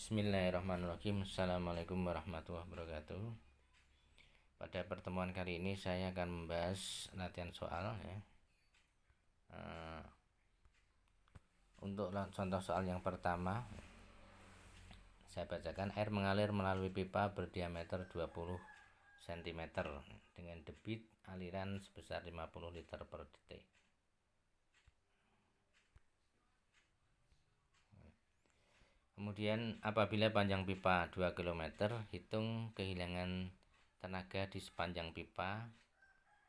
Bismillahirrahmanirrahim. Assalamualaikum warahmatullahi wabarakatuh. Pada pertemuan kali ini saya akan membahas latihan soal ya. Untuk contoh soal yang pertama, saya bacakan. Air mengalir melalui pipa berdiameter 20 cm dengan debit aliran sebesar 50 liter per detik. Kemudian apabila panjang pipa 2 km, hitung kehilangan tenaga di sepanjang pipa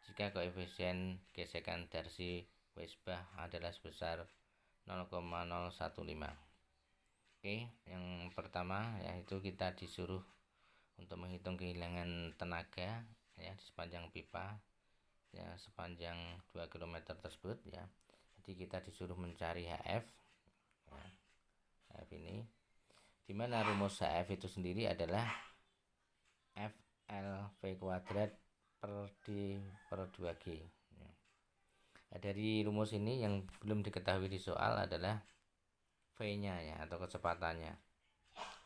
jika koefisien gesekan Darcy Weisbach adalah sebesar 0,015. Oke, yang pertama yaitu kita disuruh untuk menghitung kehilangan tenaga ya di sepanjang pipa ya sepanjang 2 km tersebut ya. Jadi kita disuruh mencari HF ya. HF ini dimana rumus HF itu sendiri adalah FLV kuadrat per D per 2G ya. Nah, dari rumus ini yang belum diketahui di soal adalah V nya ya atau kecepatannya,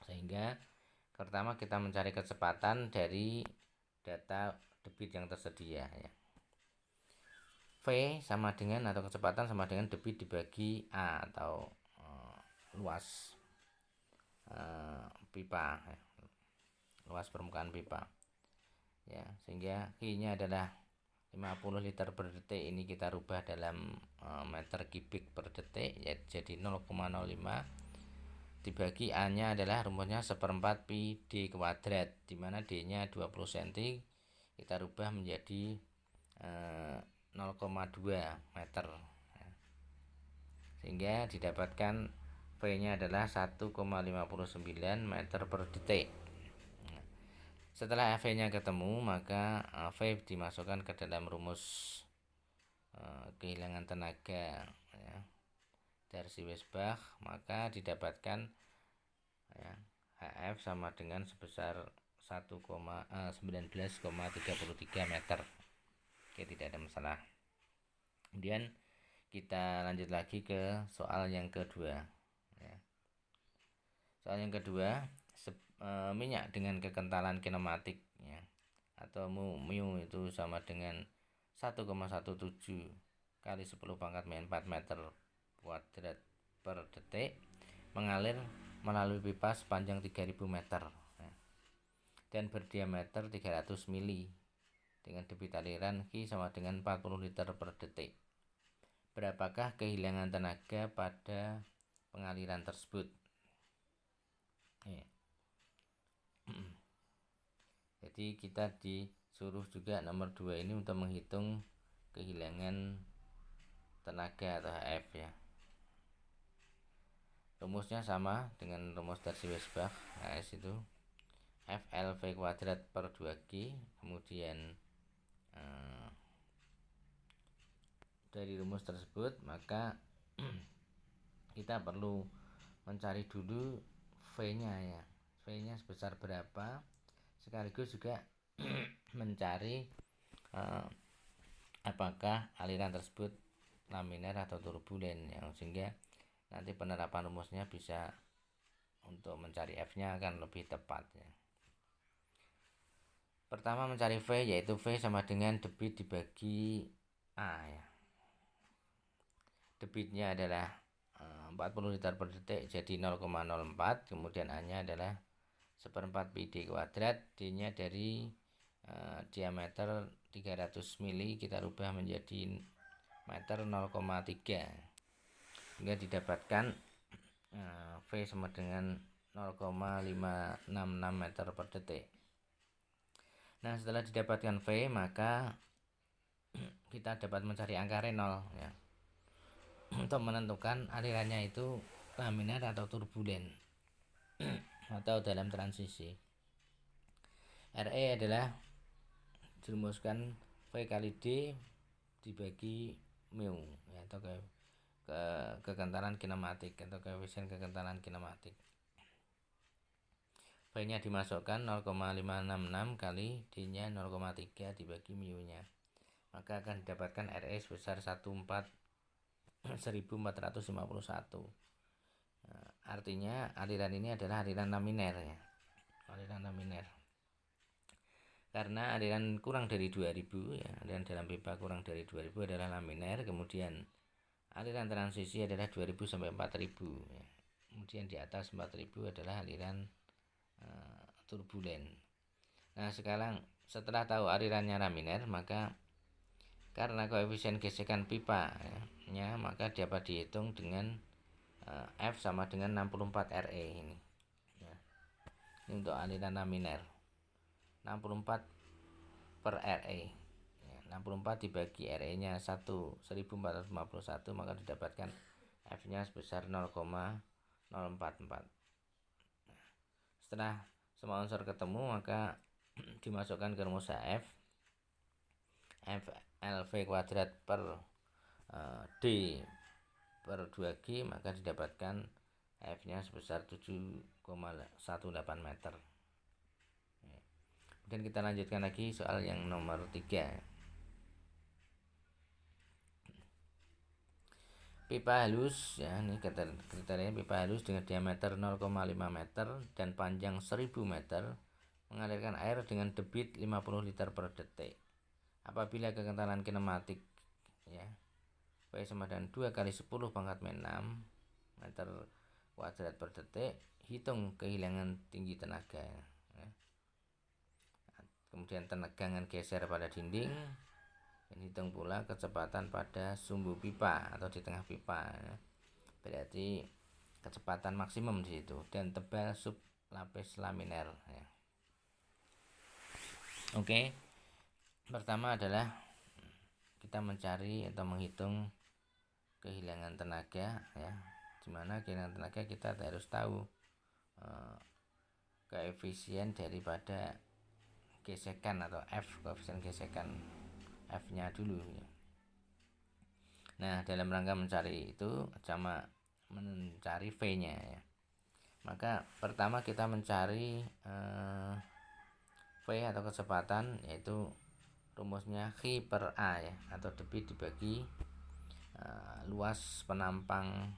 sehingga pertama kita mencari kecepatan dari data debit yang tersedia ya. V sama dengan atau kecepatan sama dengan debit dibagi A atau luas pipa ya. Luas permukaan pipa ya, sehingga I nya adalah 50 liter per detik. Ini kita rubah dalam meter kubik per detik ya, jadi 0,05 dibagi A nya adalah rumusnya 1/4 pi D kuadrat, dimana D nya 20 cm kita rubah menjadi 0,2 meter ya. Sehingga didapatkan V nya adalah 1,59 meter per detik. Setelah V nya ketemu, maka V dimasukkan ke dalam rumus kehilangan tenaga ya, Darcy Weisbach, maka didapatkan ya, HF sama dengan sebesar 19,33 meter. Oke, tidak ada masalah. Kemudian kita lanjut lagi ke soal yang kedua ya. Soal yang kedua, minyak dengan kekentalan kinematik ya, atau mu itu sama dengan 1,17 kali 10⁻⁴ meter kuadrat per detik mengalir melalui pipa sepanjang 3000 meter ya, dan berdiameter 300 mili dengan debit aliran Q sama dengan 40 liter per detik. Berapakah kehilangan tenaga pada pengaliran tersebut? Ya. Jadi kita disuruh juga nomor 2 ini untuk menghitung kehilangan tenaga atau HF ya. Rumusnya sama dengan rumus Darcy Weisbach. HS itu FLV kuadrat per 2G. Kemudian dari rumus tersebut maka kita perlu mencari dulu V nya ya. V nya sebesar berapa, sekaligus juga mencari apakah aliran tersebut laminar atau turbulen ya, sehingga nanti penerapan rumusnya bisa untuk mencari F nya akan lebih tepat ya. Pertama mencari V, yaitu V sama dengan debit dibagi A ya. Debitnya adalah 40 liter per detik, jadi 0,04. Kemudian A nya adalah 1/4 pi D kuadrat. D nya dari diameter 300 mili kita rubah menjadi meter 0,3, hingga didapatkan V sama dengan 0,566 meter per detik. Nah, setelah didapatkan V, maka kita dapat mencari angka Reynolds ya, untuk menentukan alirannya itu laminar atau turbulen atau dalam transisi. RE adalah dirumuskan V kali D dibagi mu ya, atau kekentalan kinematik atau koefisien kekentalan kinematik. V nya dimasukkan 0,566 kali D nya 0,3 dibagi mu nya, maka akan didapatkan RE sebesar 1451. Artinya aliran ini adalah aliran laminer ya. Aliran laminer. Karena aliran kurang dari 2000 ya, aliran dalam pipa kurang dari 2000 adalah laminer, kemudian aliran transisi adalah 2000 sampai 4000 ya. Kemudian di atas 4000 adalah aliran turbulen. Nah, sekarang setelah tahu alirannya laminer, maka karena koefisien gesekan pipa ya, maka dapat dihitung dengan F sama dengan 64 RE ini. Ya. Ini untuk aliran laminer. 64 per RE. Ya, 64 dibagi RE-nya 1451 maka didapatkan F-nya sebesar 0,044. Setelah semua unsur ketemu maka dimasukkan ke rumus HF. F LV kuadrat per D per 2G maka didapatkan F-nya sebesar 7,18 meter. Kemudian kita lanjutkan lagi soal yang nomor 3. Pipa halus ya, ini kriteria pipa halus dengan diameter 0,5 meter dan panjang 1000 meter mengalirkan air dengan debit 50 liter per detik. Apabila kekentalan kinematik ya V sama dengan 2 kali 10 pangkat 6 meter kuadrat per detik, hitung kehilangan tinggi tenaga ya. Kemudian tegangan geser pada dinding, dan hitung pula kecepatan pada sumbu pipa atau di tengah pipa ya. Berarti kecepatan maksimum di situ, dan tebal sub lapis laminer ya. Oke. Pertama adalah kita mencari atau menghitung kehilangan tenaga ya. Dimana kehilangan tenaga kita harus tahu koefisien daripada gesekan atau F, koefisien gesekan F-nya dulu ya. Nah, dalam rangka mencari itu sama mencari V-nya ya. Maka pertama kita mencari V atau kecepatan, yaitu rumusnya Q per A ya, atau debit dibagi luas penampang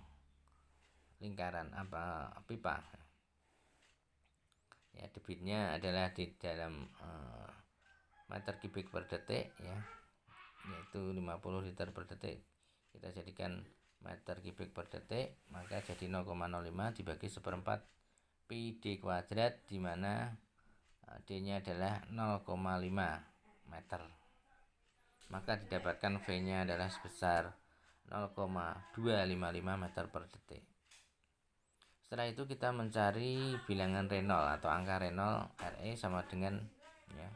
lingkaran pipa. Ya, debitnya adalah di dalam meter kubik per detik ya, yaitu 50 liter per detik. Kita jadikan meter kubik per detik, maka jadi 0,05 dibagi 1/4 pi d kuadrat, di mana D-nya adalah 0,5 meter. Maka didapatkan V-nya adalah sebesar 0,255 meter per detik. Setelah itu kita mencari bilangan Reynolds atau angka Reynolds RE sama dengan ya,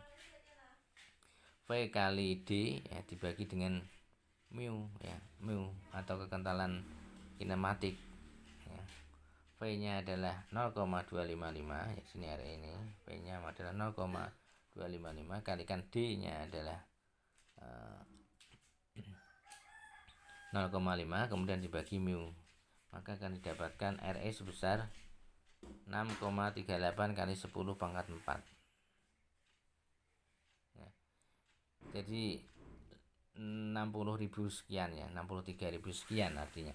V kali D ya, dibagi dengan mu ya, mu atau kekentalan kinematik ya. V-nya adalah 0,255 ya, sini RE ini V-nya adalah 0,255 kalikan D-nya adalah 0,5 kemudian dibagi mu, maka akan didapatkan RE sebesar 6,38 kali 10 pangkat 4 ya. Jadi 60.000 sekian ya, 63.000 sekian artinya,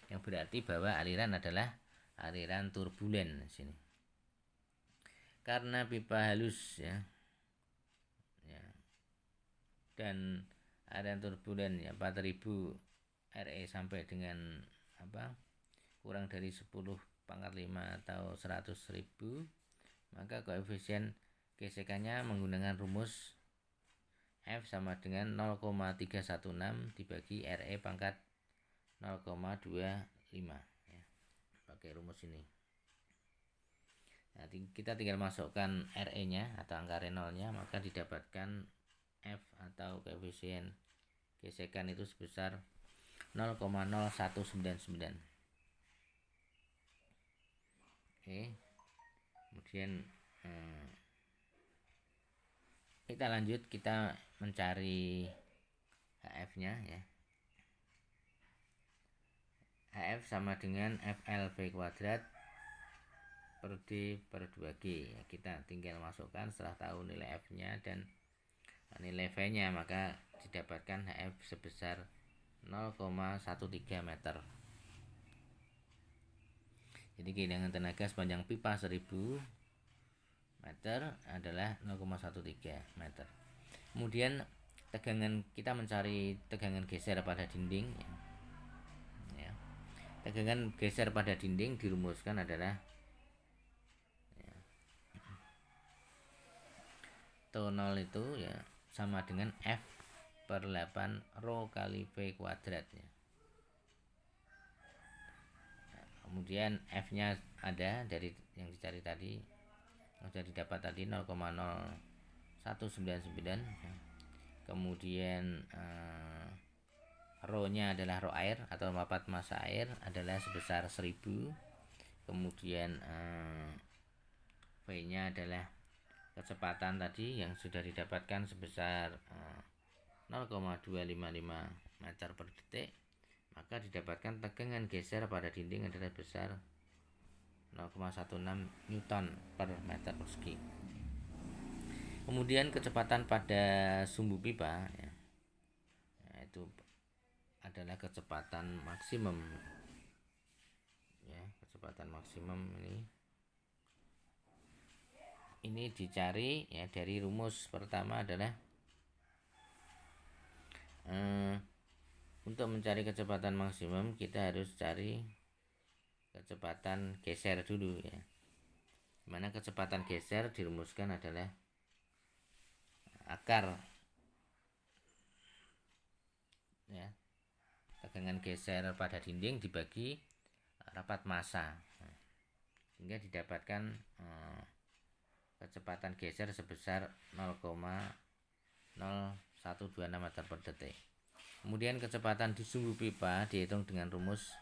yang berarti bahwa aliran adalah aliran turbulen di sini. Karena pipa halus ya, dan aliran turbulen ya 4000 RE sampai dengan kurang dari 10 pangkat 5 atau 100.000, maka koefisien gesekannya menggunakan rumus F sama dengan 0,316 dibagi RE pangkat 0,25 ya, pakai rumus ini. Nah, kita tinggal masukkan RE nya atau angka Reynolds-nya, maka didapatkan F atau koefisien gesekan itu sebesar 0,0199. Oke. Kemudian kita lanjut, kita mencari HF-nya ya. HF sama dengan FLV kuadrat per D per 2G ya, kita tinggal masukkan setelah tahu nilai F-nya dan nilai V-nya, maka didapatkan HF sebesar 0,13 meter. Jadi kehilangan tenaga sepanjang pipa 1000 meter adalah 0,13 meter. Kemudian tegangan, kita mencari tegangan geser pada dinding ya. Tegangan geser pada dinding dirumuskan adalah ya, T0 itu ya sama dengan F per 8 rho kali V kuadrat ya. Kemudian F nya ada dari yang dicari tadi, sudah didapat tadi 0,0199 ya. Kemudian rho nya adalah rho air atau papat massa air adalah sebesar 1000. Kemudian V nya adalah kecepatan tadi yang sudah didapatkan sebesar 0,255 meter per detik, maka didapatkan tegangan geser pada dinding adalah besar 0,16 Newton per meter persegi. Kemudian kecepatan pada sumbu pipa ya, itu adalah kecepatan maksimum ya, kecepatan maksimum ini dicari ya dari rumus pertama adalah untuk mencari kecepatan maksimum kita harus cari kecepatan geser dulu ya. Dimana kecepatan geser dirumuskan adalah akar ya, tegangan geser pada dinding dibagi rapat massa, sehingga didapatkan kecepatan geser sebesar 0,0126 meter per detik. Kemudian kecepatan di sumbu pipa dihitung dengan rumus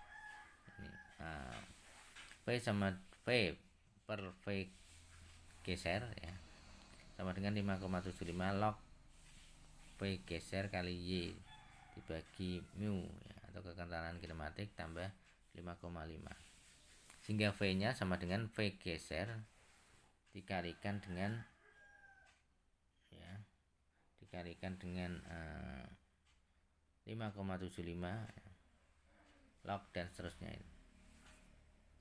ini, V sama V per V geser ya, sama dengan 5,75 log V geser kali Y dibagi mu ya, atau kekentalan kinematik tambah 5,5, sehingga V nya sama dengan V geser dikalikan dengan ya, dikalikan dengan 5,75 log dan seterusnya ini.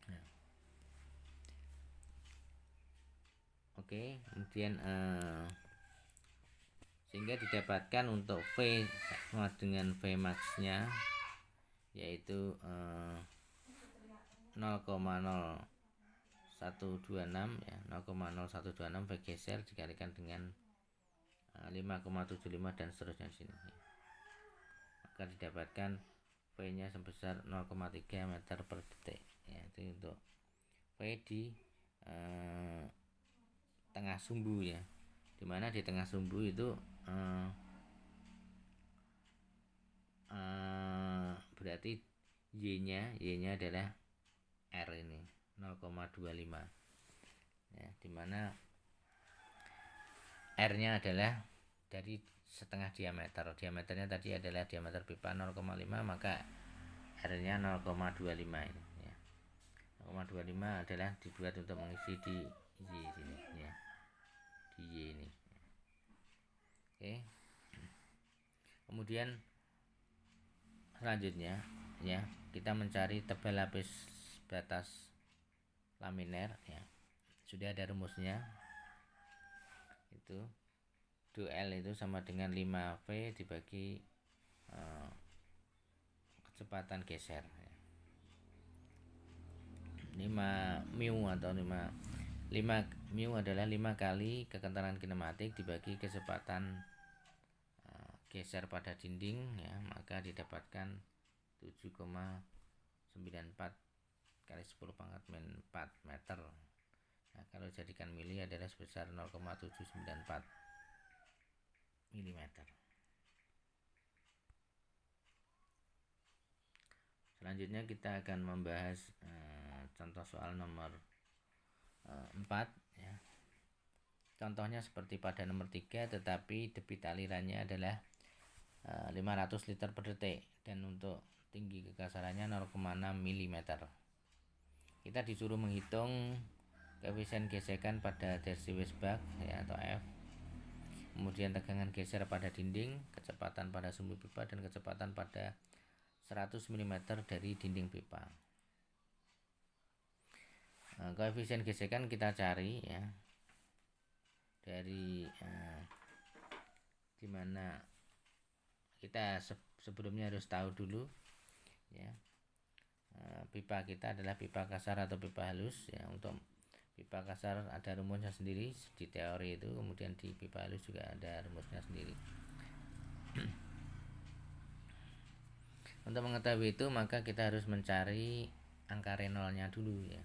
Nah. Oke, kemudian sehingga didapatkan untuk V sama dengan V max nya yaitu 0,0126 ya, 0,0126 V geser dikalikan dengan 5,75 dan seterusnya di sini. Maka didapatkan V nya sebesar 0,3 meter per detik ya, itu untuk V di tengah sumbu ya, dimana di tengah sumbu itu berarti Y nya adalah R ini 0,25 ya, dimana R nya adalah dari setengah diameternya tadi adalah diameter pipa 0,5, maka R nya 0,25 ini ya. 0,25 adalah dibuat untuk mengisi di Y sini ya, di Y ini. Oke. Kemudian selanjutnya ya, kita mencari tebal lapis batas laminer ya. Sudah ada rumusnya, itu duel itu sama dengan 5V dibagi kecepatan geser ya. 5 mu atau 5 mu adalah 5 kali kekentalan kinematik dibagi kecepatan geser pada dinding ya, maka didapatkan 7,94 kali 10 pangkat min 4 meter. Nah, kalau jadikan mili adalah sebesar 0,794 mm. Selanjutnya kita akan membahas contoh soal nomor 4 ya. Contohnya seperti pada nomor 3, tetapi debit alirannya adalah 500 liter per detik dan untuk tinggi kekasarannya 0,6 mm. Kita disuruh menghitung koefisien gesekan pada Darcy Weisbach ya, atau F. Kemudian tegangan geser pada dinding, kecepatan pada sumbu pipa, dan kecepatan pada 100 mm dari dinding pipa. Koefisien gesekan kita cari ya dari dimana kita sebelumnya harus tahu dulu ya, pipa kita adalah pipa kasar atau pipa halus ya. Untuk pipa kasar ada rumusnya sendiri di teori itu, kemudian di pipa halus juga ada rumusnya sendiri. Untuk mengetahui itu maka kita harus mencari angka Reynolds-nya dulu ya,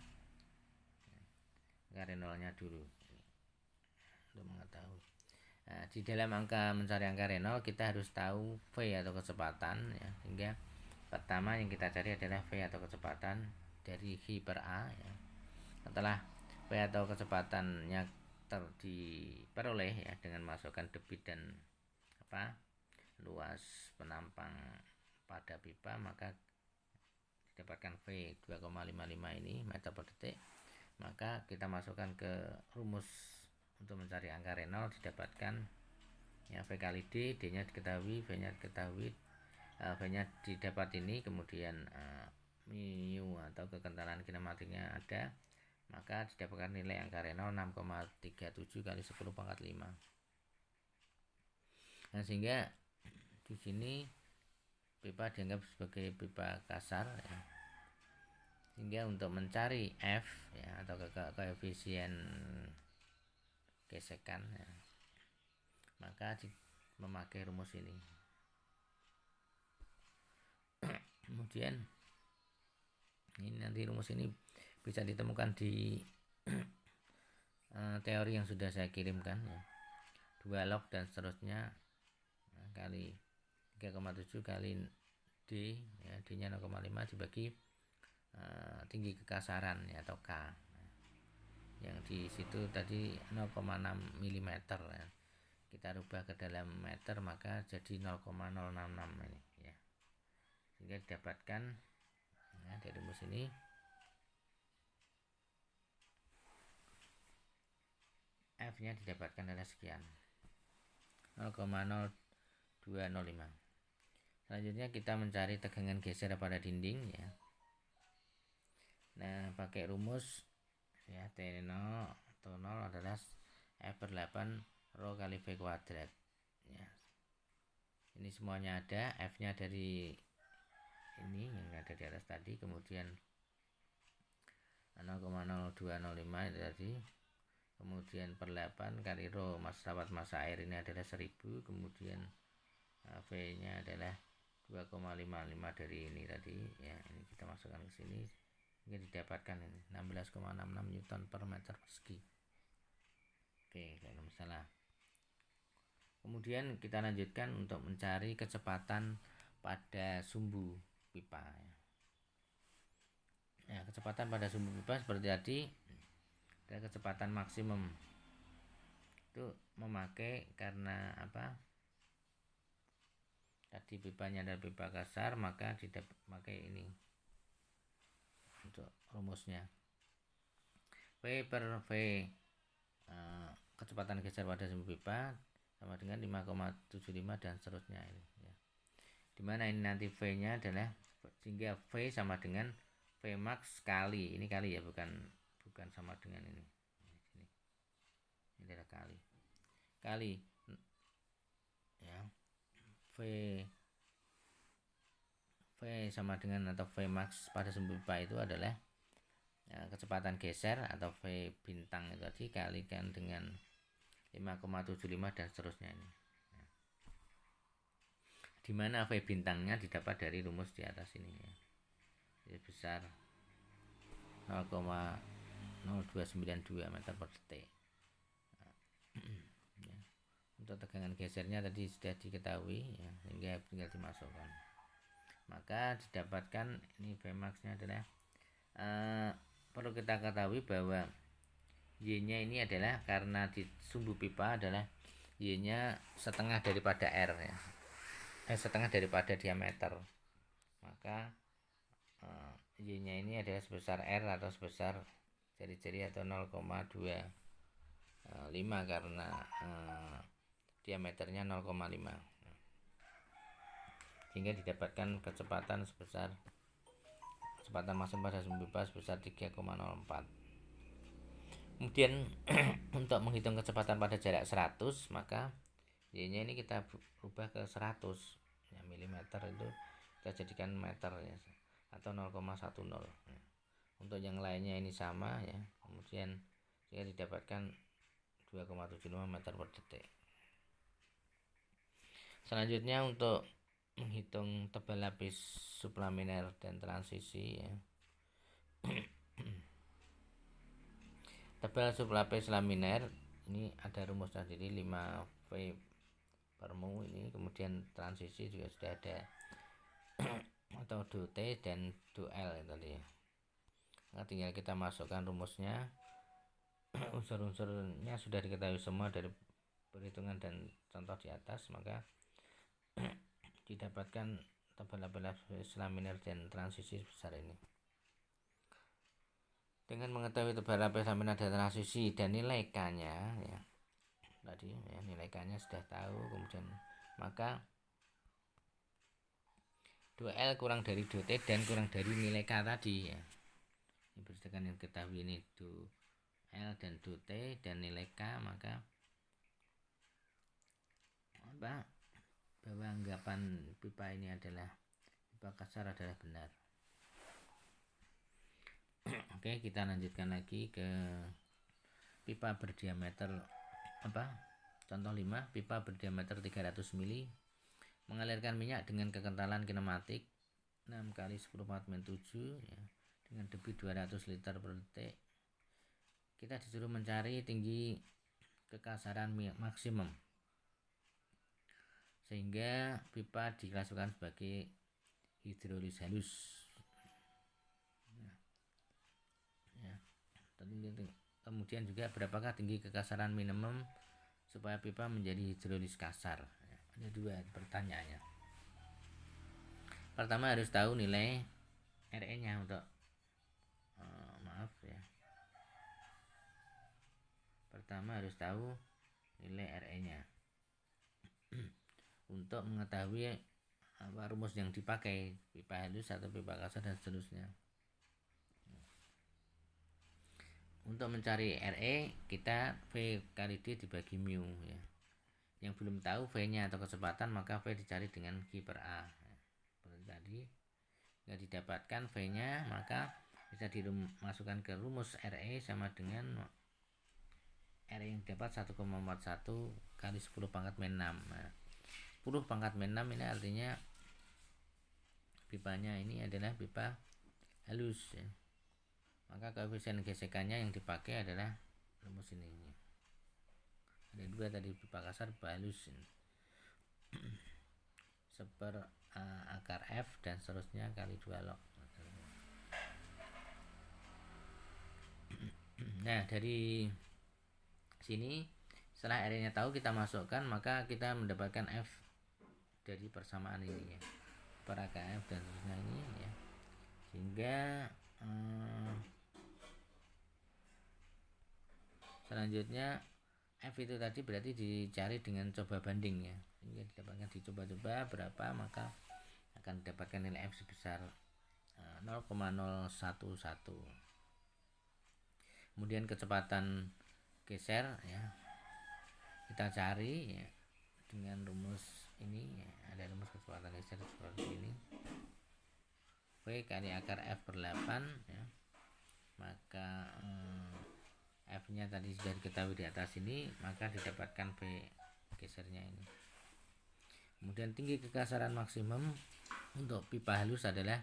angka Reynolds-nya dulu untuk mengetahui. Nah, di dalam mencari angka Reynolds kita harus tahu V atau kecepatan ya, sehingga pertama yang kita cari adalah V atau kecepatan dari G per A ya. Setelah V atau kecepatannya diperoleh ya dengan masukkan debit dan luas penampang pada pipa, maka didapatkan V 2,55 ini meter per detik. Maka kita masukkan ke rumus untuk mencari angka Reynolds, didapatkan ya V kali D, D nya diketahui, V nya diketahui, V nya didapat ini, kemudian mu atau kekentalan kinematiknya ada, maka didapatkan nilai angka Reynolds 6,37 kali 10 pangkat 5. Nah, sehingga di sini pipa dianggap sebagai pipa kasar ya. Sehingga untuk mencari F ya atau koefisien gesekan ya, maka memakai rumus ini. Kemudian ini nanti rumus ini bisa ditemukan di teori yang sudah saya kirimkan ya. 2 log dan seterusnya kali 3,7 kali D ya, D nya 0,5 dibagi tinggi kekasaran ya, atau K yang di situ tadi 0,6 mm ya. Kita rubah ke dalam meter maka jadi 0,066 ini ya. Sehingga didapatkan ya, dari rumus ini F nya didapatkan adalah sekian, 0,0205. Selanjutnya kita mencari tegangan geser pada dinding ya. Nah, pakai rumus ya, T0 atau 0 adalah F per 8 rho kali V kuadrat ya. Ini semuanya ada, F nya dari ini yang ada di atas tadi, kemudian 0,0205 itu tadi, kemudian per 8 kali rho dapat massa air ini adalah 1000, kemudian V nya adalah 2,55 dari ini tadi ya. Ini kita masukkan ke sini, ini didapatkan ini 16,66 Newton per meter persegi. Oke, tidak ada masalah. Kemudian kita lanjutkan untuk mencari kecepatan pada sumbu pipa ya. Ya, kecepatan pada sumbu pipa seperti tadi, ada kecepatan maksimum itu memakai, karena apa, tadi pipanya adalah pipa kasar, maka pakai ini untuk rumusnya V per V kecepatan geser pada sumbu pipa sama dengan 5,75 dan seterusnya ini ya. Dimana ini nanti V nya adalah, sehingga V sama dengan V max kali ini kali ya, bukan sama dengan ini adalah kali ya, V sama dengan atau V max pada sumbu pipa itu adalah ya, kecepatan geser atau V bintang itu tadi kalikan dengan 5,75 dan seterusnya ini ya. Dimana V bintangnya didapat dari rumus di atas ini ya. Jadi besar 0,0292 meter per detik ya. Untuk tegangan gesernya tadi sudah diketahui ya, sehingga tinggal dimasukkan, maka didapatkan ini Vmax nya adalah perlu kita ketahui bahwa Y nya ini adalah, karena di sumbu pipa adalah Y nya setengah daripada R ya, setengah daripada diameter, maka Y nya ini adalah sebesar R atau sebesar jari-jari atau 0,25 karena diameternya 0,5, sehingga didapatkan kecepatan maksimum pada sumbu pipa sebesar 3,04 Kemudian untuk menghitung kecepatan pada jarak 100, maka Y-nya ini kita rubah ke 100 ya, milimeter itu kita jadikan meter ya, atau 0,10 ya. Untuk yang lainnya ini sama ya, kemudian jika didapatkan 2,75 meter per detik. Selanjutnya untuk menghitung tebal lapis sublaminer dan transisi ya. Tebal sublapis laminer ini ada rumusnya, jadi 5V per mu ini, kemudian transisi juga sudah ada atau do T dan do L ya tadi. Nah, tinggal kita masukkan rumusnya. Unsur-unsurnya sudah diketahui semua dari perhitungan dan contoh di atas, maka didapatkan tebal lapis laminer dan transisi sebesar ini. Dengan mengetahui tebal lapis laminer dan transisi dan nilai K-nya ya, tadi ya, nilai K-nya sudah tahu, kemudian maka 2L kurang dari 2T dan kurang dari nilai K tadi ya. Ini berdasarkan yang ketahui ini 2L dan 2T dan nilai K, maka bahwa anggapan pipa ini adalah pipa kasar adalah benar. Oke, kita lanjutkan lagi ke pipa berdiameter contoh 5, pipa berdiameter 300 mili mengalirkan minyak dengan kekentalan kinematik 6 kali 10 Fathman 7 ya, dengan debit 200 liter per detik. Kita disuruh mencari tinggi kekasaran maksimum sehingga pipa diklasifikasikan sebagai hidrolis halus ya. Kemudian juga berapakah tinggi kekasaran minimum supaya pipa menjadi hidrolis kasar ya. Ada dua pertanyaannya. Pertama harus tahu nilai RE nya untuk pertama harus tahu nilai RE nya untuk mengetahui rumus yang dipakai, pipa halus atau pipa kasar dan seterusnya. Untuk mencari RE, kita V kali D dibagi mu ya. Yang belum tahu V-nya atau kecepatan, maka V dicari dengan Q per A ya. Seperti tadi, jika didapatkan V-nya, maka bisa dimasukkan ke rumus RE sama dengan RE yang dapat 1,41 kali 10 pangkat min 6. Nah, 10 pangkat min 6 ini artinya pipanya ini adalah pipa halus ya. Maka koefisien gesekannya yang dipakai adalah rumus ini. Ada dua tadi, pipa kasar, pipa halus ini. Seper akar F dan seterusnya kali 2 log. Nah, dari sini setelah R nya tahu, kita masukkan, maka kita mendapatkan F dari persamaan ini ya, per AKF dan seterusnya ini ya. Sehingga selanjutnya F itu tadi berarti dicari dengan coba banding ya, sehingga didapatkan dicoba-coba berapa, maka akan didapatkan nilai F sebesar 0,011. Kemudian kecepatan geser ya, kita cari ya, dengan rumus ini ya, ada rumus kecepatan geser seperti ini, V kali akar F per 8 ya, maka F nya tadi sudah diketahui di atas ini, maka didapatkan V gesernya ini. Kemudian tinggi kekasaran maksimum untuk pipa halus adalah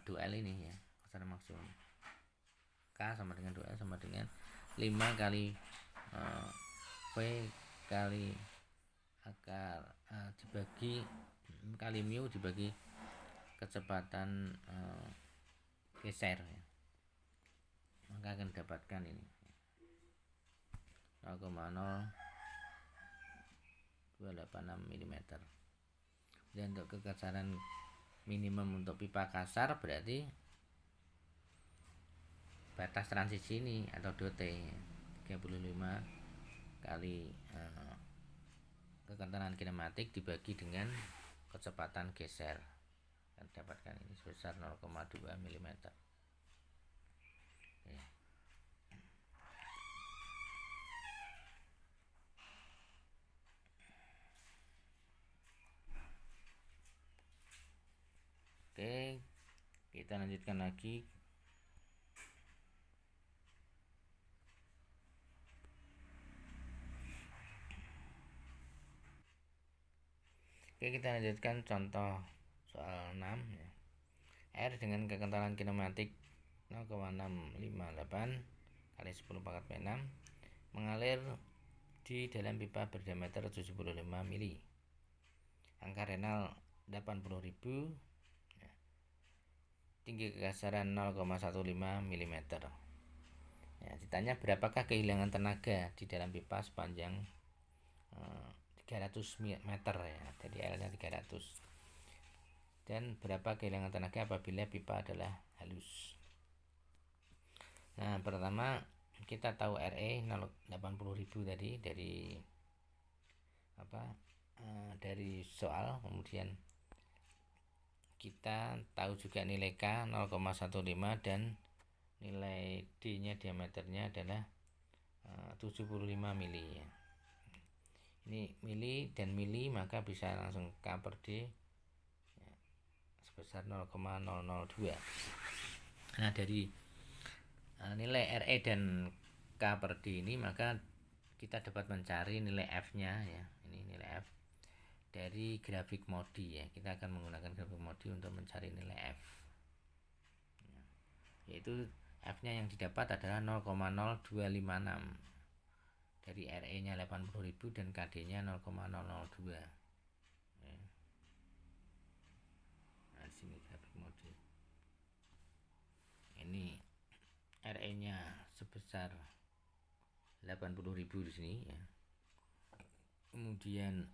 2L ini ya, kasaran maksimum. K sama dengan 2L sama dengan 5 kali V kali akar dibagi kali mu dibagi kecepatan geser ya. Maka akan dapatkan ini 0,0286 mm. Dan untuk kekasaran minimum untuk pipa kasar berarti batas transisi ini atau DOT 35 kali kekentalan kinematik dibagi dengan kecepatan geser, dan dapatkan ini sebesar 0,2 mm. kita lanjutkan lagi. Oke, kita lanjutkan contoh soal 6 ya. Air dengan kekentalan kinematik 0,658 kali 10 pangkat 6 mengalir di dalam pipa berdiameter 75 mili. Angka renal 80.000 ya. Tinggi kekasaran 0,15 mm. Ya, ditanya berapakah kehilangan tenaga di dalam pipa sepanjang 300 meter ya. Jadi L-nya 300. Dan berapa kehilangan tenaga apabila pipa adalah halus. Nah, pertama kita tahu RE 80.000 tadi dari soal. Kemudian kita tahu juga nilai K 0,15 dan nilai D nya diameternya adalah 75 mili ya. Ini mili dan mili, maka bisa langsung K per D ya, sebesar 0,002. Nah, dari nilai RE dan K per D ini maka kita dapat mencari nilai F nya ya. Ini nilai F dari grafik MODI ya. Kita akan menggunakan grafik MODI untuk mencari nilai F ya. Yaitu F nya yang didapat adalah 0,0256 dari RE nya 80.000 dan KD nya 0,002 ya. Nah, di sini grafik MODI. Ini RE nya sebesar 80.000 di sini ya. Kemudian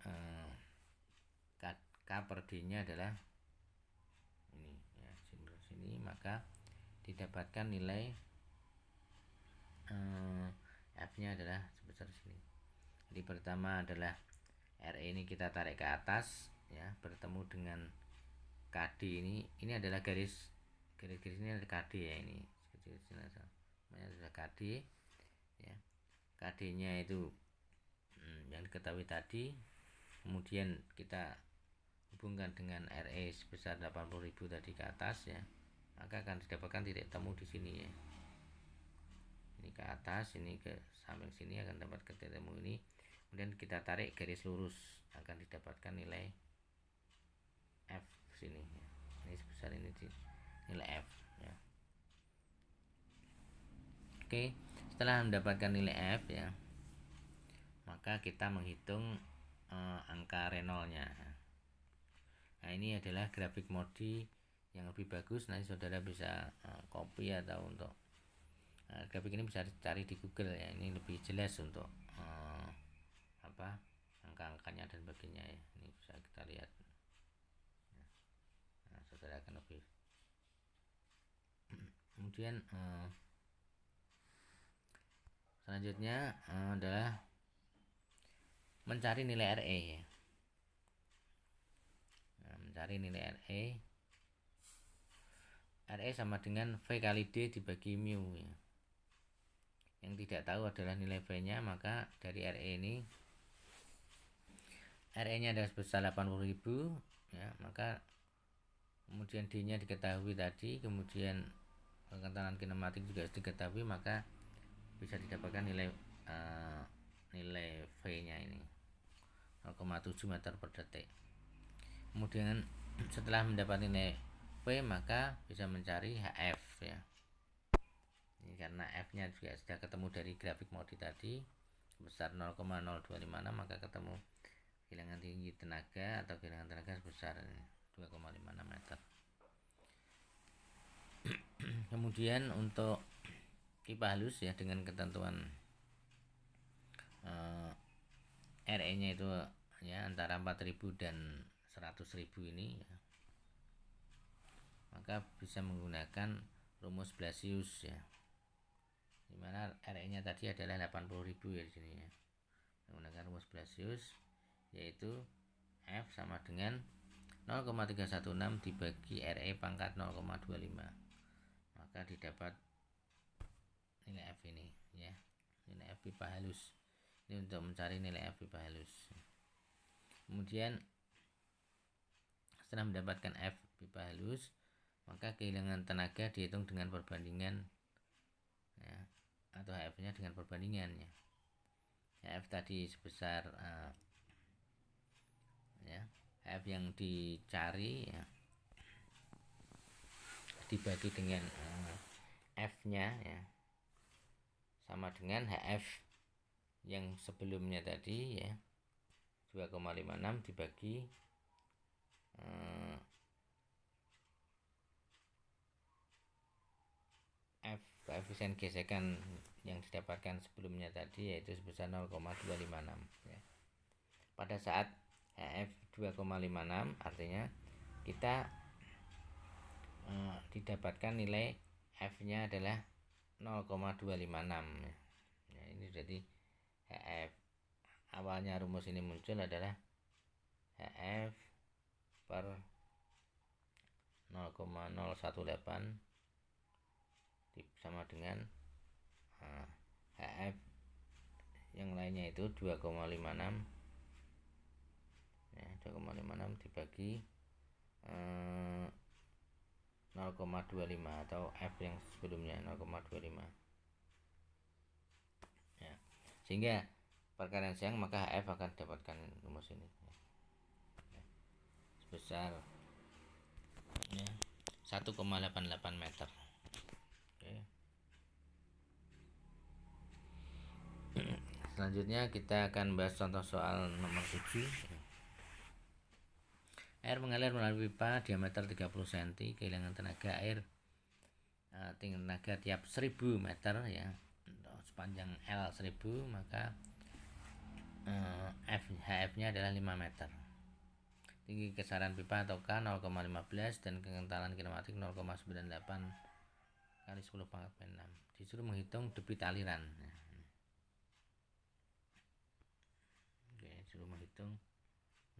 K per D nya adalah ini ya, sini, maka didapatkan nilai F nya adalah sebesar sini. Jadi pertama adalah RE ini kita tarik ke atas ya, bertemu dengan KD ini adalah garis ini adalah KD ya, ini adalah KD ya. KD nya itu yang diketahui tadi, kemudian kita hubungkan dengan RE sebesar 80.000 tadi ke atas ya, maka akan didapatkan titik temu di sini ya. Ini ke atas, ini ke samping sini akan dapat titik temu ini. Kemudian kita tarik garis lurus, akan didapatkan nilai F sini ya. Ini sebesar ini nilai F ya. Oke, setelah mendapatkan nilai F ya, maka kita menghitung angka Reynolds-nya. Nah, ini adalah grafik MODI yang lebih bagus. Nanti saudara bisa copy atau untuk grafik ini bisa dicari di Google ya. Ini lebih jelas untuk angka-angkanya dan sebagainya ya. Ini bisa kita lihat. Nah, saudara akan lebih. Kemudian selanjutnya adalah mencari nilai RE ya. Nah, mencari nilai RE sama dengan V kali D dibagi mu ya. Yang tidak tahu adalah nilai V nya, maka dari RE ini RE nya adalah sebesar 80.000 ya, maka kemudian D nya diketahui tadi, kemudian kekentalan kinematik juga diketahui, maka bisa didapatkan nilai V nya ini 0,7 meter per detik. Kemudian setelah mendapat nilai V, maka bisa mencari HF ya. Ini karena F nya juga sudah ketemu dari grafik MODI tadi sebesar 0,0256, maka ketemu kehilangan tinggi tenaga atau kehilangan tenaga sebesar 2,56 meter. Kemudian untuk pipa halus ya, dengan ketentuan RE nya itu ya antara 4.000 dan 100.000 ini ya, maka bisa menggunakan rumus Blasius ya, dimana RE nya tadi adalah 80.000 ya di sini ya. Menggunakan rumus Blasius, yaitu F sama dengan 0,316 dibagi RE pangkat 0,25, maka didapat nilai F ini ya, nilai F pipa halus. Ini untuk mencari nilai F pipa halus. Kemudian setelah mendapatkan F pipa halus, maka kehilangan tenaga dihitung dengan perbandingan ya, atau HF-nya dengan perbandingannya. HF tadi sebesar ya, HF yang dicari ya, dibagi dengan F-nya ya, sama dengan HF yang sebelumnya tadi ya, 2,56 dibagi F koefisien gesekan yang didapatkan sebelumnya tadi, yaitu sebesar 0,256 ya. Pada saat HF 2,56 artinya kita didapatkan nilai F-nya adalah 0,256 ya. Ini jadi HF awalnya rumus ini muncul adalah HF per 0,018 sama dengan HF yang lainnya itu 2,56 ya, 2,56 dibagi 0,25 atau F yang sebelumnya 0,25 ya. Sehingga perkalian siang maka HF akan didapatkan rumus ini ya. Sebesar ya, 1,88 meter. Oke. Selanjutnya kita akan bahas contoh soal nomor 7. Air mengalir melalui pipa diameter 30 cm, kehilangan tenaga air tenaga tiap 1000 meter ya, sepanjang L 1000, maka HF-nya adalah 5 meter. Tinggi kesaran pipa atau K 0,15 dan kekentalan kinematik 0,98 kali 10 pangkat 6. Disuruh menghitung debit aliran. Oke, disuruh menghitung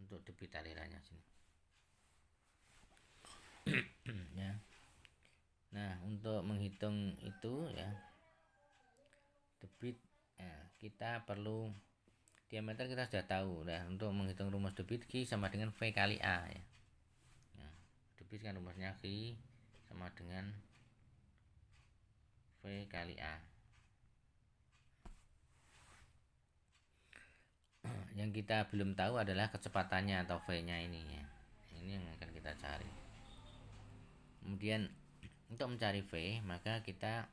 untuk debit alirannya sini. Ya. Nah, untuk menghitung itu ya, debit ya, kita perlu diameter kita sudah tahu. Nah, untuk menghitung rumus debit Q sama dengan V kali A ya. Nah, debit kan rumusnya Q sama dengan V kali A. Yang kita belum tahu adalah kecepatannya atau V-nya ini ya. Ini yang akan kita cari. Kemudian untuk mencari V, maka kita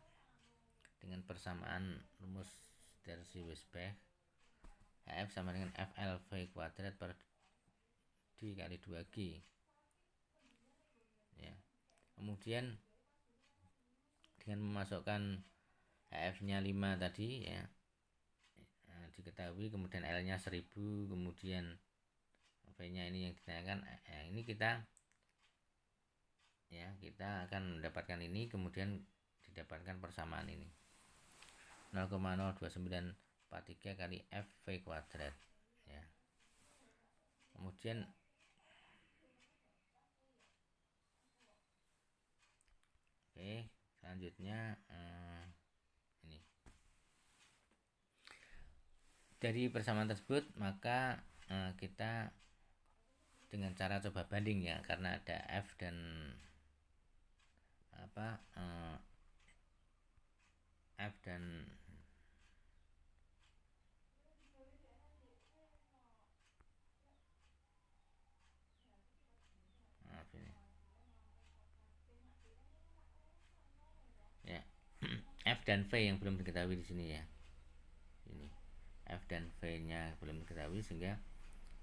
dengan persamaan rumus Darcy-Weisbach, HF sama dengan FLV kuadrat per D kali 2G ya. Kemudian dengan memasukkan HF-nya 5 tadi ya, diketahui, kemudian L-nya 1000, kemudian V-nya ini yang ditanyakan, ini kita akan mendapatkan ini, kemudian didapatkan persamaan ini 0,02943 kali FV kuadrat ya. Kemudian selanjutnya ini dari persamaan tersebut maka kita dengan cara coba banding ya, karena ada F dan F dan ya, F dan V yang belum diketahui di sini ya. Ini F dan V-nya belum diketahui, sehingga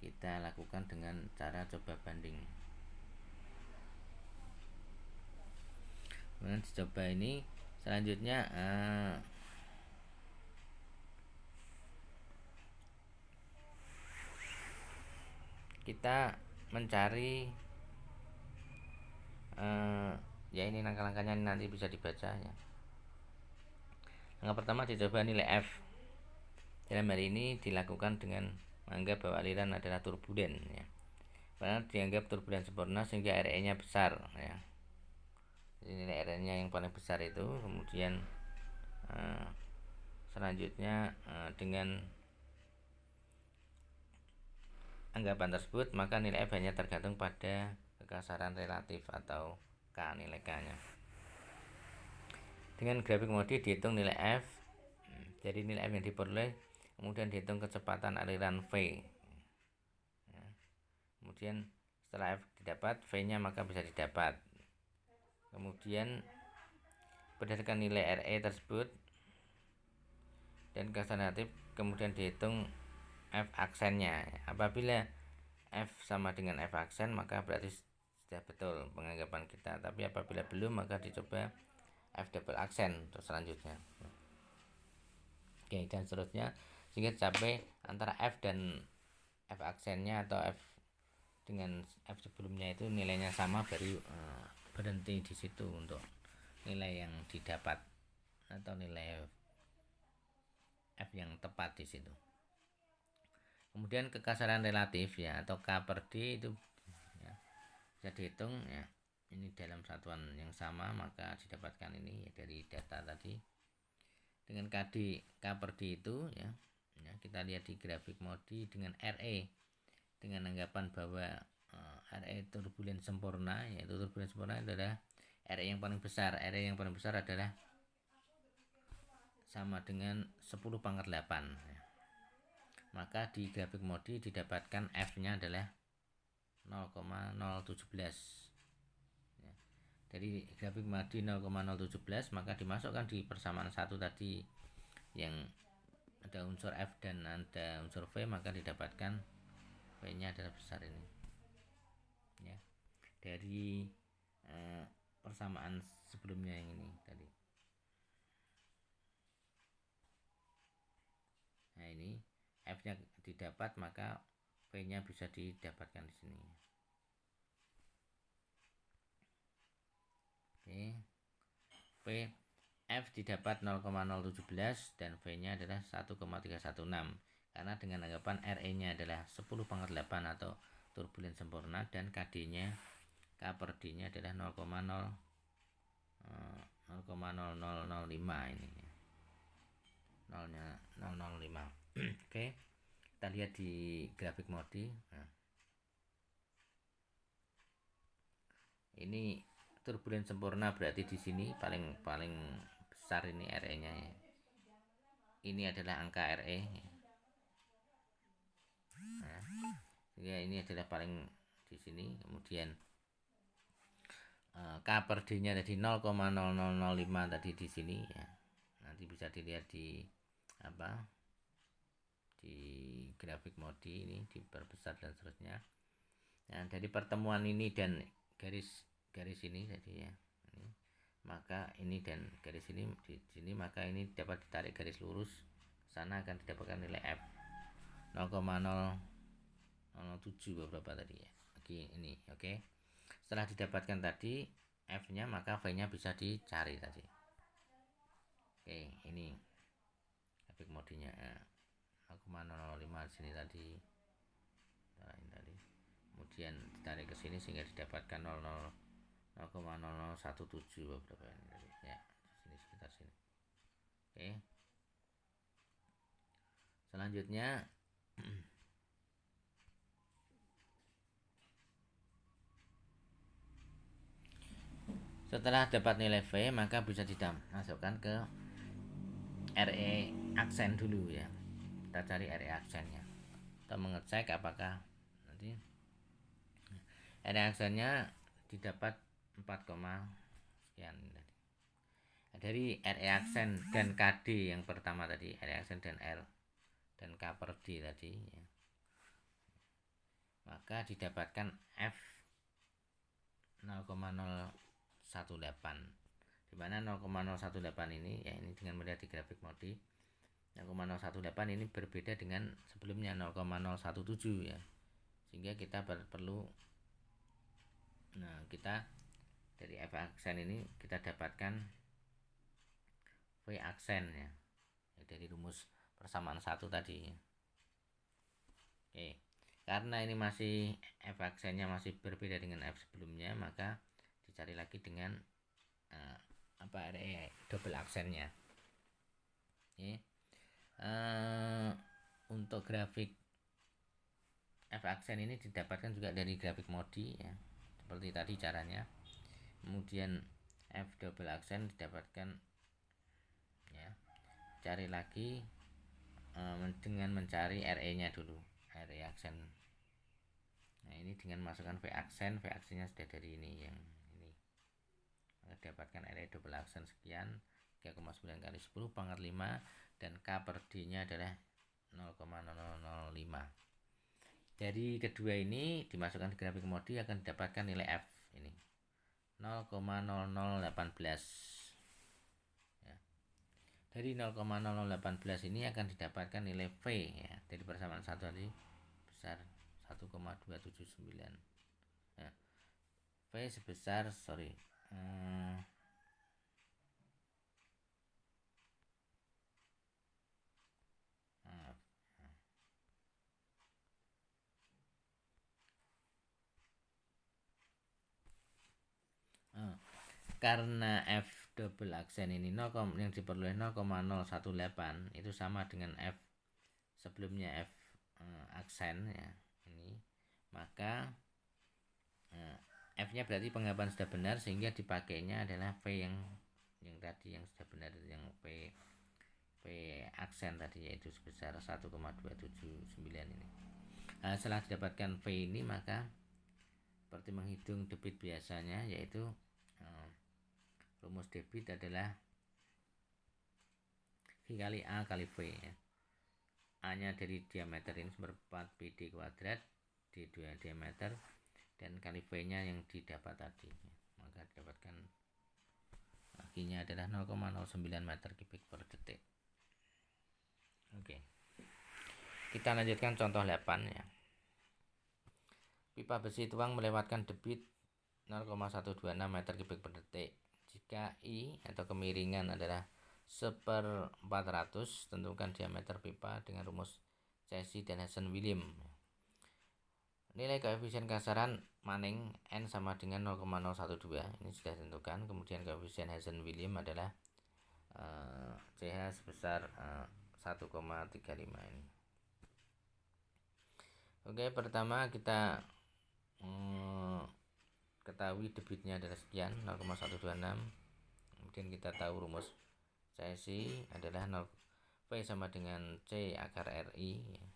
kita lakukan dengan cara coba banding. Kemudian dicoba ini, selanjutnya kita mencari ya, ini langkah-langkahnya nanti bisa dibaca ya. Langkah pertama dicoba nilai F. Dalam hal ini dilakukan dengan menganggap bahwa aliran adalah turbulen ya. Karena dianggap turbulen sempurna sehingga RE-nya besar ya. Jadi nilai RE-nya yang paling besar itu. Kemudian selanjutnya dengan anggapan tersebut maka nilai F hanya tergantung pada kekasaran relatif atau nilai K nya. Dengan grafik modi dihitung nilai F. Jadi nilai F yang diperoleh, kemudian dihitung kecepatan aliran V. Kemudian setelah F didapat, V nya maka bisa didapat. Kemudian berdasarkan nilai RE tersebut dan kesan relatif, kemudian dihitung F aksennya. Apabila F sama dengan F aksen, maka berarti sudah betul penganggapan kita. Tapi apabila belum, maka dicoba F double aksen terus selanjutnya. Oke, dan seterusnya sehingga sampai antara F dan F aksennya atau F dengan F sebelumnya itu nilainya sama, baru berhenti di situ untuk nilai yang didapat atau nilai F yang tepat di situ. Kemudian kekasaran relatif ya atau K per D itu ya, bisa dihitung ya. Ini dalam satuan yang sama, maka didapatkan ini ya, dari data tadi. Dengan KD K per D itu ya, kita lihat di grafik modi dengan RE, dengan anggapan bahwa RE turbulen sempurna, yaitu turbulen sempurna adalah RE yang paling besar. RE yang paling besar adalah sama dengan 10 pangkat 8 ya. Maka di grafik modi didapatkan F nya adalah 0,017 ya. Dari grafik modi 0,017, maka dimasukkan di persamaan satu tadi yang ada unsur F dan ada unsur V, maka didapatkan V nya adalah besar ini ya, dari persamaan sebelumnya yang ini tadi. Nah ini F nya didapat, maka V nya bisa didapatkan di sini. Oke. V F didapat 0,017 dan V nya adalah 1,316 karena dengan anggapan RE nya adalah 10 pangkat 8 atau turbulen sempurna, dan KD nya K per D nya adalah 0,0005 ini ya. 0,005. Oke, kita lihat di grafik modi. Nah, ini turbulen sempurna berarti di sini paling besar ini RE nya ya. Ini adalah angka RE ya, ini adalah paling di sini. Kemudian K per D nya tadi 0,0005 tadi di sini ya. Nanti bisa dilihat di di grafik modi ini diperbesar dan seterusnya. Nah, dari pertemuan ini dan garis ini tadi ya, ini, maka ini dan garis ini di sini, maka ini dapat ditarik garis lurus sana, akan didapatkan nilai F 0,007 beberapa tadi ya. Oke, ini oke. Setelah didapatkan tadi F nya, maka V nya bisa dicari tadi. Oke, ini grafik modinya 0,005 di sini tadi. Nah, ini tadi. Kemudian ditarik ke sini sehingga didapatkan 0,0017 beberapa ini tadi ya, di sini sekitar sini. Oke. Selanjutnya setelah dapat nilai V, maka bisa dimasukkan ke RE aksen dulu ya. Kita cari RE aksennya. Kita mengecek apakah nanti RE aksennya didapat 4, sekian tadi. Dari RE aksen dan KD yang pertama tadi, RE aksen dan R dan K per D tadi ya, maka didapatkan F 0,018, dimana 0,018 ini ya, ini dengan melihat di grafik modi 0,018 ini berbeda dengan sebelumnya 0,017 ya, sehingga kita perlu, nah kita dari F aksen ini kita dapatkan V aksen ya, dari rumus persamaan satu tadi ya. Oke, karena ini masih F aksennya masih berbeda dengan F sebelumnya, maka dicari lagi dengan RE double aksennya. Oke. Untuk grafik F aksen ini didapatkan juga dari grafik modi ya, seperti tadi caranya. kemudian F double aksen didapatkan, ya. Cari lagi dengan mencari RE nya dulu, RE aksen. Nah ini dengan masukkan V aksennya sudah dari ini, yang ini, maka dapatkan RE double aksen sekian 3,9 kali 10 pangkat 5, dan K per D nya adalah 0,0005. Dari kedua ini dimasukkan ke grafik modi akan didapatkan nilai F ini 0,0018, ya. Dari 0,0018 ini akan didapatkan nilai V, ya, dari persamaan satu tadi besar 1,279, ya. V sebesar karena F double aksen ini yang diperoleh 0,018 itu sama dengan F sebelumnya, F aksen, ya, ini, maka F nya berarti penggabungan sudah benar, sehingga dipakainya adalah V yang tadi yang sudah benar, yang V aksen tadi, yaitu sebesar 1,279 ini. Nah, setelah didapatkan V ini, maka seperti menghitung debit biasanya, yaitu rumus debit adalah V kali A kali V, ya. A nya dari diameter ini 4 PD kuadrat, D2 diameter, dan kali V nya yang didapat tadi, ya. Maka didapatkan lakinya adalah 0,09 meter kubik per detik. Oke, kita lanjutkan contoh 8, ya. Pipa besi tuang melewatkan debit 0,126 meter kubik per detik. Jika I atau kemiringan adalah 1/400, tentukan diameter pipa dengan rumus Cauchy dan Hazen-William. Nilai koefisien kasaran Manning N sama dengan 0,012, ini sudah ditentukan. Kemudian koefisien Hazen-William adalah CH sebesar 1,35 ini. Oke, pertama kita ketahui debitnya adalah sekian 0,126. Kemudian kita tahu rumus Cauchy adalah V sama dengan C akar RI, ya.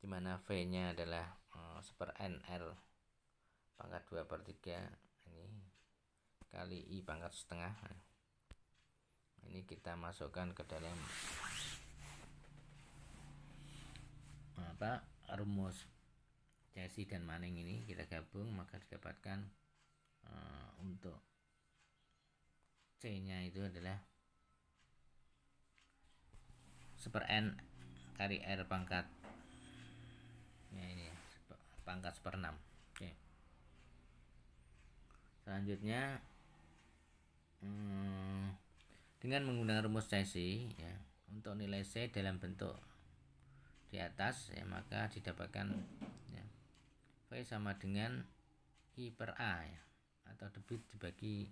Dimana V nya adalah 1/n R pangkat 2/3 ini kali I pangkat setengah. Ini kita masukkan ke dalam rumus Cauchy dan Manning ini, kita gabung, maka didapatkan untuk C nya itu adalah 1/n kali R pangkat, ya, ini ya, pangkat 1/6. Oke. Selanjutnya dengan menggunakan rumus Cauchy, ya, untuk nilai C dalam bentuk di atas, ya, maka didapatkan, ya, V sama dengan I per A, ya, atau debit dibagi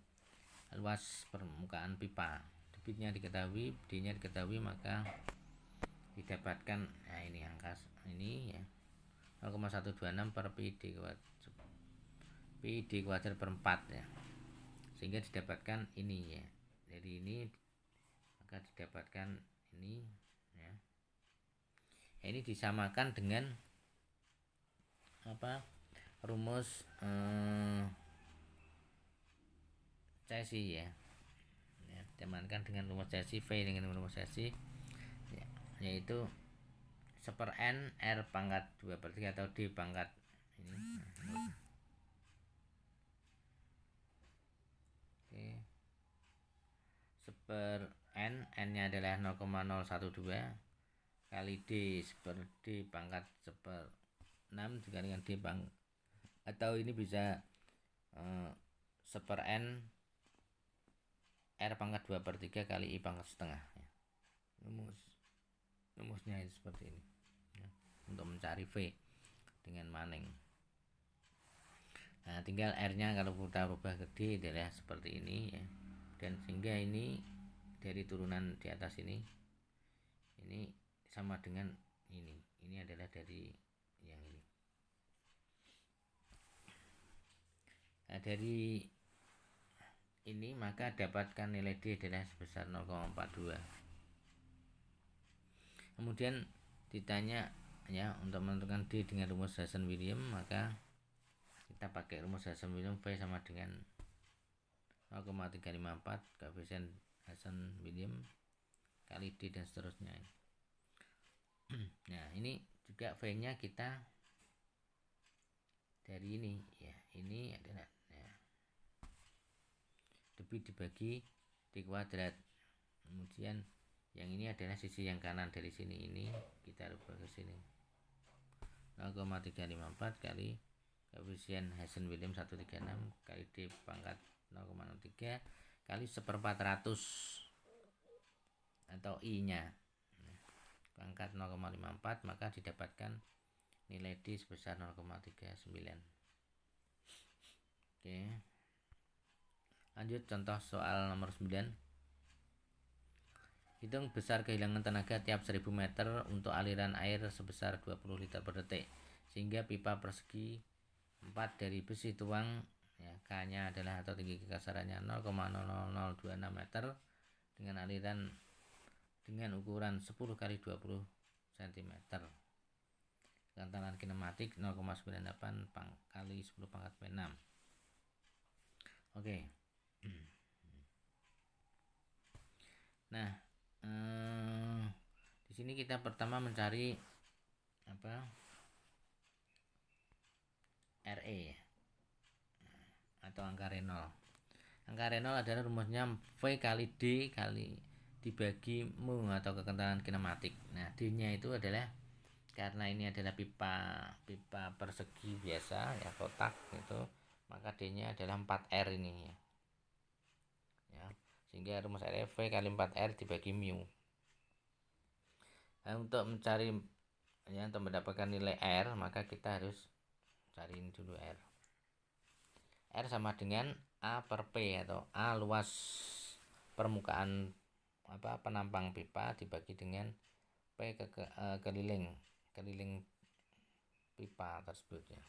luas permukaan pipa. Debitnya diketahui, D nya diketahui, maka didapatkan, nah ini angka ini, ya, 0,126 per PD kuadrat per 4, ya, sehingga didapatkan ini, ya. Dari ini maka didapatkan ini, ya. Ini disamakan dengan rumus Cauchy, ya. Disamakan dengan rumus Cauchy, V dengan rumus Cauchy, ya, yaitu 1/n R pangkat 2/3 atau D pangkat ini. Oke. 1/n, N nya adalah 0,012 kali D D pangkat 1/6 dikalikan D atau ini bisa 1/n R pangkat 2/3 kali I pangkat setengah, ya. Rumusnya itu seperti ini, ya, untuk mencari V dengan Manning. Nah, tinggal R nya kalau kita rubah ke D adalah seperti ini, ya. Dan sehingga ini dari turunan di atas ini sama dengan ini adalah dari yang ini. Nah, dari ini, maka dapatkan nilai D adalah sebesar 0,42. Kemudian ditanya ya, untuk menentukan D dengan rumus Hazen-Williams, maka kita pakai rumus Hazen-Williams. V sama dengan 0,354 koefisien Hazen-Williams kali D dan seterusnya. Nah, ini juga V nya kita dari ini ya, ini adalah ya, debit dibagi D kuadrat. Kemudian yang ini adalah sisi yang kanan dari sini, ini kita rubah ke sini 0,354 kali koefisien Hazen-Williams 136 kali D pangkat 0,03 kali 1/400 atau I nya pangkat 0,54, maka didapatkan nilai D sebesar 0,39. Oke, lanjut contoh soal nomor 9. Hitung besar kehilangan tenaga tiap 1000 meter untuk aliran air sebesar 20 liter per detik, sehingga pipa persegi 4 dari besi tuang ya, K-nya adalah atau tinggi kekasarannya 0,00026 meter dengan aliran dengan ukuran 10 kali 20 cm. Kentalan kinematik 0,98 kali 10 pangkat 6. Oke. Nah, di sini kita pertama mencari apa? RE atau angka Reynolds. Angka Reynolds adalah rumusnya V kali D kali dibagi mu atau kekentalan kinematik. Nah, D-nya itu adalah, karena ini adalah pipa persegi biasa ya, kotak itu, maka D-nya adalah 4R ini ya. Ya, sehingga rumus RE V kali 4R dibagi mu. Nah, untuk mencari ya, untuk mendapatkan nilai R, maka kita harus cari ini dulu R. R sama dengan A per P atau A luas permukaan penampang pipa dibagi dengan P keliling pipa tersebut ya.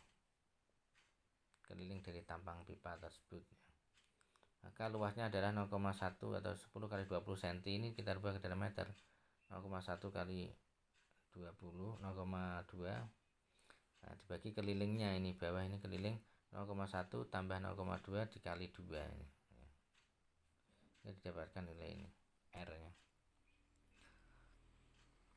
Keliling dari tampang pipa tersebut ya. Maka luasnya adalah 0,1 atau 10 kali 20 cm, ini kita rubah ke dalam meter. 0,1 kali 20 0,2. Nah, dibagi kelilingnya, ini bawah ini keliling 0,1 tambah 0,2 dikali 2 ini. Ini didapatkan nilai ini R nya.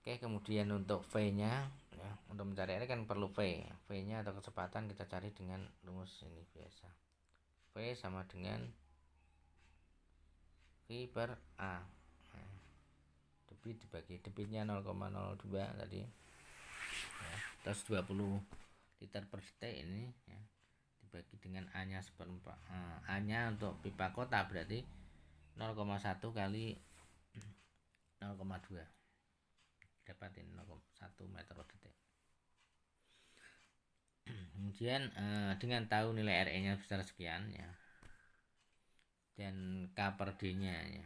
Oke, kemudian untuk V nya ya, untuk mencari R kan perlu V. V nya atau kecepatan kita cari dengan rumus ini biasa. V sama dengan V per A. Nah, debit dibagi debitnya 0,02 tadi ya, terus 20 liter per detik ini ya, dibagi dengan A nya 1/4. A nya untuk pipa kota berarti 0,1 kali 0,2, dapatin 0,1 meter per detik. Kemudian dengan tahu nilai RE nya besar sekian ya, dan K per D nya ya,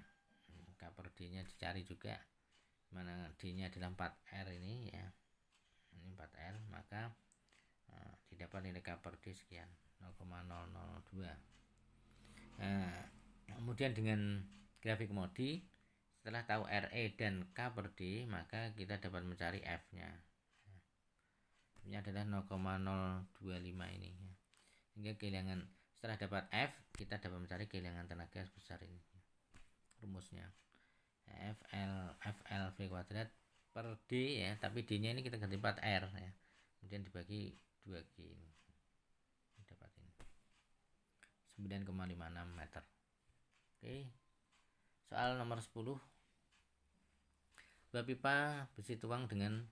K per D nya dicari juga, mana D nya adalah 4R ini ya, ini 4R, maka didapat nilai K per D sekian 0,002. Kemudian dengan grafik modi, setelah tahu RE dan K per D, maka kita dapat mencari F nya. F nya adalah 0,025 ini ya. Sehingga kehilangan, setelah dapat F, kita dapat mencari kehilangan tenaga sebesar ini. Rumusnya FL V kuadrat per D ya, tapi D nya ini kita ganti 4R ya. Kemudian dibagi 2G ini. Dapat ini 9,56 meter. Oke. Soal nomor 10. Sebuah pipa besi tuang dengan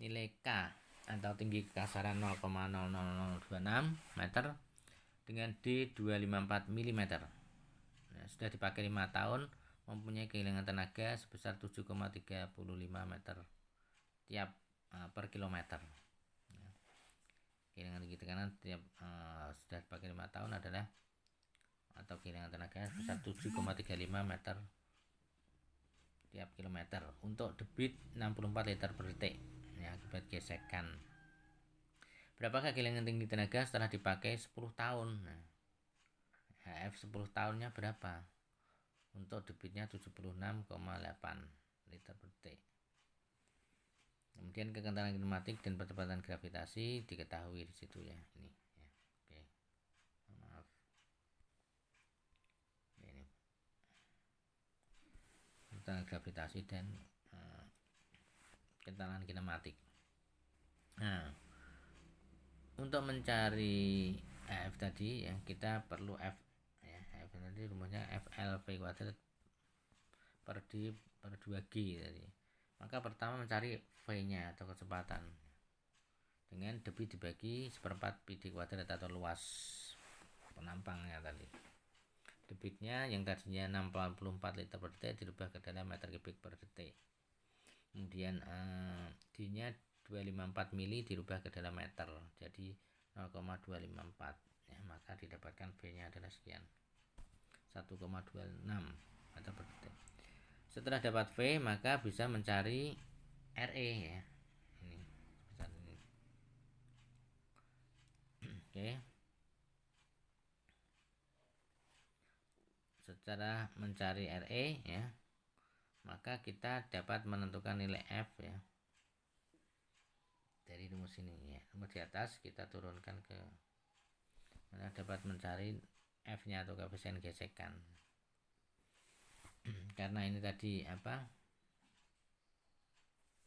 nilai K atau tinggi kekasaran 0,00026 meter dengan D 254 mm. Nah, sudah dipakai 5 tahun, mempunyai kehilangan tenaga sebesar 7,35 meter tiap per kilometer. Nah, kehilangan tinggi tekanan tiap sudah dipakai 5 tahun adalah, atau kehilangan tenaga sebesar 7,35 meter tiap kilometer untuk debit 64 liter per detik ya, akibat gesekan. Berapakah kehilangan tinggi tenaga setelah dipakai 10 tahun? Nah, HF 10 tahunnya berapa? Untuk debitnya 76,8 liter per detik. Kemudian kekentalan kinematik dan percepatan gravitasi diketahui di situ ya. Ini ya. Oke. Maaf. Ini kekentalan gravitasi dan kekentalan kinematik. Nah, untuk mencari F tadi ya, kita perlu F ya. F tadi rumusnya FLV kuadrat per D per 2G tadi. Maka pertama mencari V-nya atau kecepatan dengan debit dibagi seperempat PD kuadrat atau luas penampangnya tadi. Debitnya yang tadinya 64 liter per detik dirubah ke dalam meter kubik per detik. Kemudian D-nya 254 mili dirubah ke dalam meter, jadi 0,254 ya, maka didapatkan V-nya adalah sekian, 1,26 meter per detik. Setelah dapat V, maka bisa mencari RE ya. Ini sebesar ini. Oke. Secara mencari RE ya, maka kita dapat menentukan nilai F ya. Dari rumus ini ya. Rumus di atas kita turunkan ke mana dapat mencari F-nya atau koefisien gesekan. Karena ini tadi apa?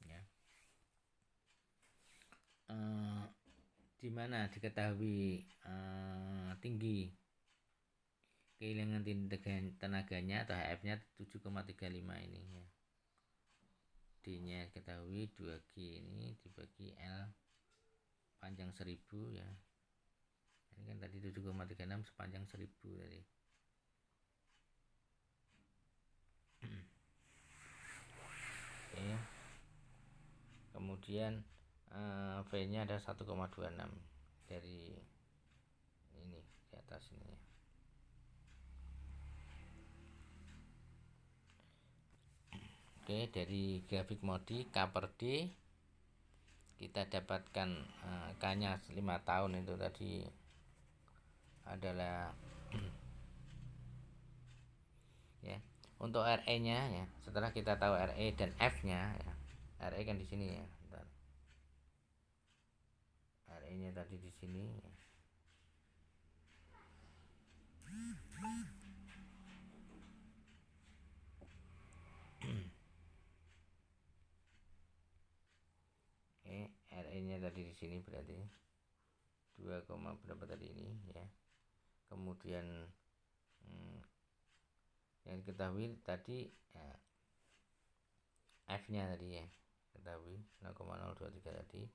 Ya. Di mana diketahui tinggi kehilangan tenaganya atau HF-nya 7,35 ini ya. D-nya ketahui 2G ini dibagi L panjang 1000 ya. Ini kan tadi 7,36 sepanjang 1000 tadi. Oke. Kemudian V-nya ada 1,26 dari ini di atas ini ya. Oke, dari grafik MODI K per D kita dapatkan K-nya 5 tahun itu tadi adalah ya. Untuk RE-nya ya, setelah kita tahu RE dan F-nya ya. RE kan di sini ya. Bentar. RE-nya tadi di sini ya. RE-nya tadi di sini berarti 2, berapa tadi ini ya. Kemudian yang diketahui tadi ya, F-nya tadi ya, ketahui 0,023 tadi.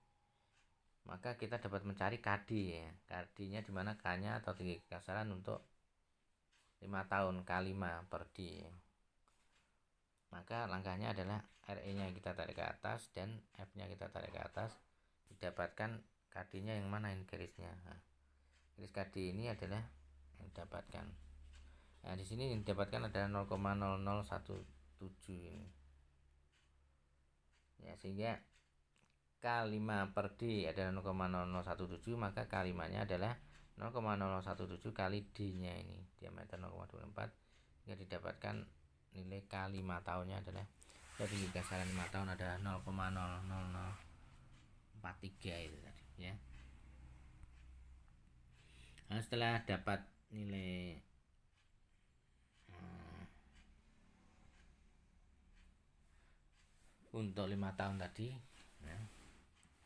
Maka kita dapat mencari KD ya. KD-nya di mana K-nya atau tinggi kekasaran untuk 5 tahun K5 per D ya. Maka langkahnya adalah RE-nya kita tarik ke atas dan F-nya kita tarik ke atas, didapatkan KD-nya yang mana ini garisnya. Nah, garis KD ini adalah yang didapatkan. Nah, di sini yang didapatkan adalah 0,0017 ini. Ya, sehingga K5 per D adalah 0,0017, maka K5-nya adalah 0,017 kali D-nya ini, diameter 0,24, sehingga didapatkan nilai K5 tahunnya adalah dari kasaran 5 tahun adalah 0,00043 itu tadi ya. Nah, setelah dapat nilai untuk 5 tahun tadi ya,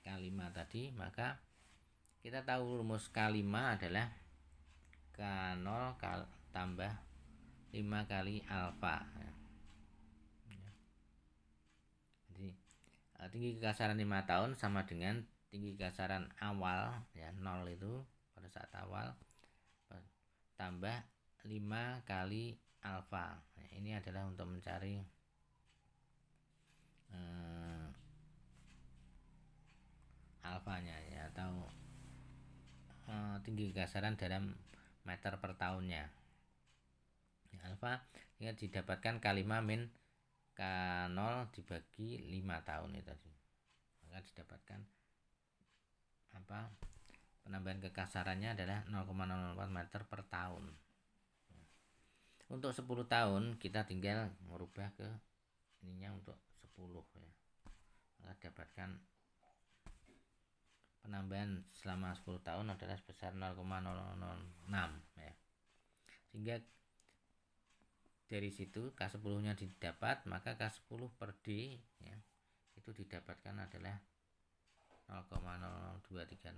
K5 tadi, maka kita tahu rumus K5 adalah K0 tambah 5 kali alfa ya. Jadi tinggi kekasaran 5 tahun sama dengan tinggi kekasaran awal ya, 0 itu pada saat awal tambah 5 kali alfa. Nah, ini adalah untuk mencari alfanya ya, atau tinggi kekasaran dalam meter per tahunnya ya, alfa ya, didapatkan K5 min K0 dibagi 5 tahun itu tadi, maka didapatkan apa, penambahan kekasarannya adalah 0,04 meter per tahun Untuk 10 tahun kita tinggal merubah ke ininya untuk 10 ya. Maka dapatkan penambahan selama 10 tahun adalah sebesar 0,006 ya. Sehingga dari situ K10 nya didapat, maka K10 per D ya, itu didapatkan adalah 0,00236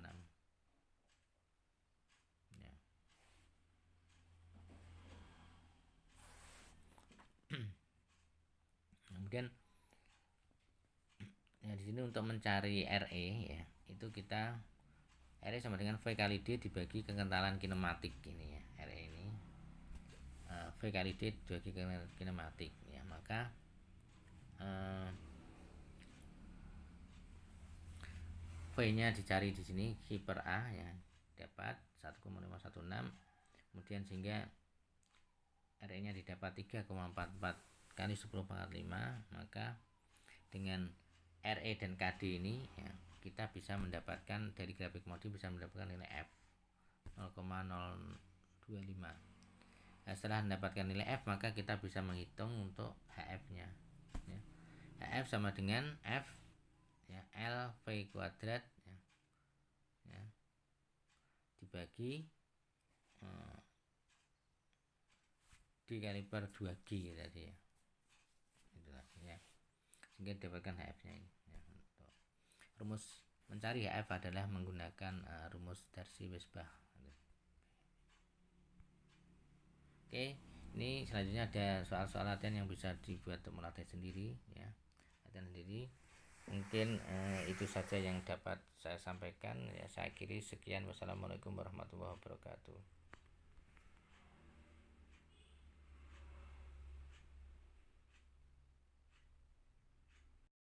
ya. Kemudian ya di sini untuk mencari RE ya, itu kita RE sama dengan V kali D dibagi kekentalan kinematik ini ya. RE ini V kali D dibagi kinematik ya, maka V-nya dicari di sini Q per A ya, dapat 1,516. Kemudian sehingga RE-nya didapat 3,44 kali 10 pangkat 5, maka dengan RE dan KD ini ya, kita bisa mendapatkan dari grafik MODI bisa mendapatkan nilai F 0,025. Nah, setelah mendapatkan nilai F, maka kita bisa menghitung untuk HF-nya ya. HF sama dengan F ya, L V kuadrat ya, ya, dibagi D kali per 2G tadi ya. Itulah ya. Sehingga didapatkan HF-nya ini ya. Untuk rumus mencari HF adalah menggunakan rumus Darcy-Weisbach. Oke, ini selanjutnya ada soal-soal latihan yang bisa dibuat untuk melatih sendiri ya. Latihan sendiri. Mungkin itu saja yang dapat saya sampaikan ya. Saya akhiri, sekian, wassalamualaikum warahmatullahi wabarakatuh.